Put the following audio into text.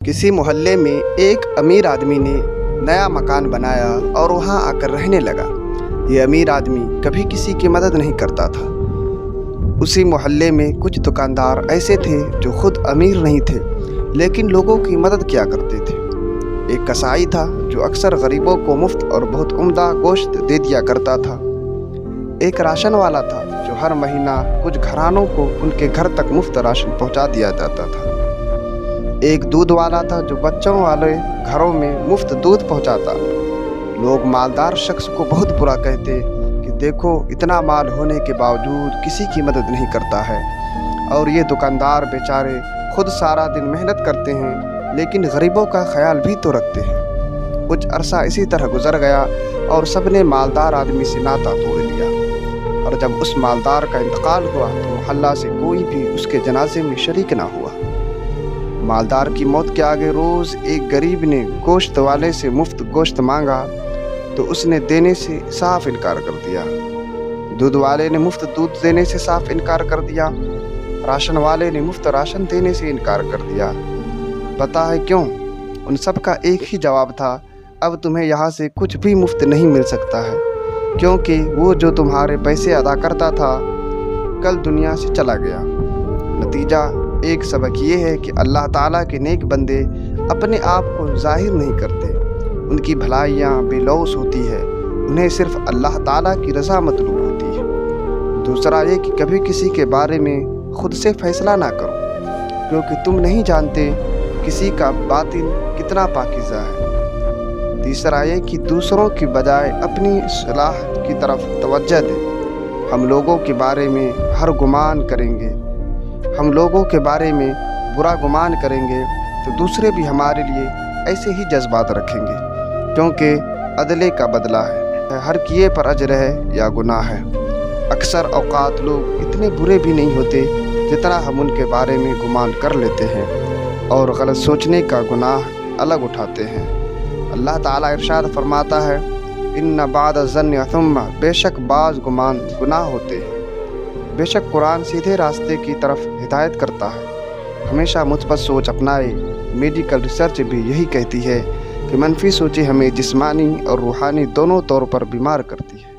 किसी मोहल्ले में एक अमीर आदमी ने नया मकान बनाया और वहाँ आकर रहने लगा। ये अमीर आदमी कभी किसी की मदद नहीं करता था। उसी मोहल्ले में कुछ दुकानदार ऐसे थे जो खुद अमीर नहीं थे लेकिन लोगों की मदद किया करते थे। एक कसाई था जो अक्सर गरीबों को मुफ्त और बहुत उम्दा गोश्त दे दिया करता था। एक राशन वाला था जो हर महीना कुछ घरानों को उनके घर तक मुफ्त राशन पहुंचा दिया जाता था। एक दूध वाला था जो बच्चों वाले घरों में मुफ्त दूध पहुंचाता। लोग मालदार शख्स को बहुत बुरा कहते कि देखो, इतना माल होने के बावजूद किसी की मदद नहीं करता है। और ये दुकानदार बेचारे खुद सारा दिन मेहनत करते हैं लेकिन गरीबों का ख्याल भी तो रखते हैं। कुछ अरसा इसी तरह गुजर गया और सबने मालदार आदमी से नाता तोड़ लिया। और जब उस मालदार का इंतकाल हुआ तो मोहल्ला से कोई भी उसके जनाजे में शरीक ना हुआ। मालदार की मौत के आगे रोज़ एक गरीब ने गोश्त वाले से मुफ्त गोश्त मांगा तो उसने देने से साफ इनकार कर दिया। दूध वाले ने मुफ्त दूध देने से साफ इनकार कर दिया। राशन वाले ने मुफ्त राशन देने से इनकार कर दिया। पता है क्यों? उन सब का एक ही जवाब था, अब तुम्हें यहाँ से कुछ भी मुफ्त नहीं मिल सकता है, क्योंकि वो जो तुम्हारे पैसे अदा करता था कल दुनिया से चला गया। नतीजा एक सबक ये है कि अल्लाह ताला के नेक बंदे अपने आप को जाहिर नहीं करते। उनकी भलाइयाँ बेलौस होती है, उन्हें सिर्फ अल्लाह ताला की रज़ा मतलूब होती है। दूसरा ये कि कभी किसी के बारे में खुद से फैसला ना करो, क्योंकि तुम नहीं जानते किसी का बातिन कितना पाकीज़ा है। तीसरा ये कि दूसरों की बजाय अपनी सलाह की तरफ तवज्जो दें। हम लोगों के बारे में हर गुमान करेंगे, हम लोगों के बारे में बुरा गुमान करेंगे तो दूसरे भी हमारे लिए ऐसे ही जज्बात रखेंगे, क्योंकि अदले का बदला है, हर किए पर अजर है या गुनाह है। अक्सर औकात लोग इतने बुरे भी नहीं होते जितना हम उनके बारे में गुमान कर लेते हैं और गलत सोचने का गुनाह अलग उठाते हैं। अल्लाह ताला इरशाद फरमाता है, इन्ना बाद ज़न्न थुम्मा, बेशक बाज़ गुमान गुनाह होते हैं। बेशक कुरान सीधे रास्ते की तरफ हिदायत करता है। हमेशा मुस्बत सोच अपनाए। मेडिकल रिसर्च भी यही कहती है कि मनफी सोचें हमें जिस्मानी और रूहानी दोनों तौर पर बीमार करती है।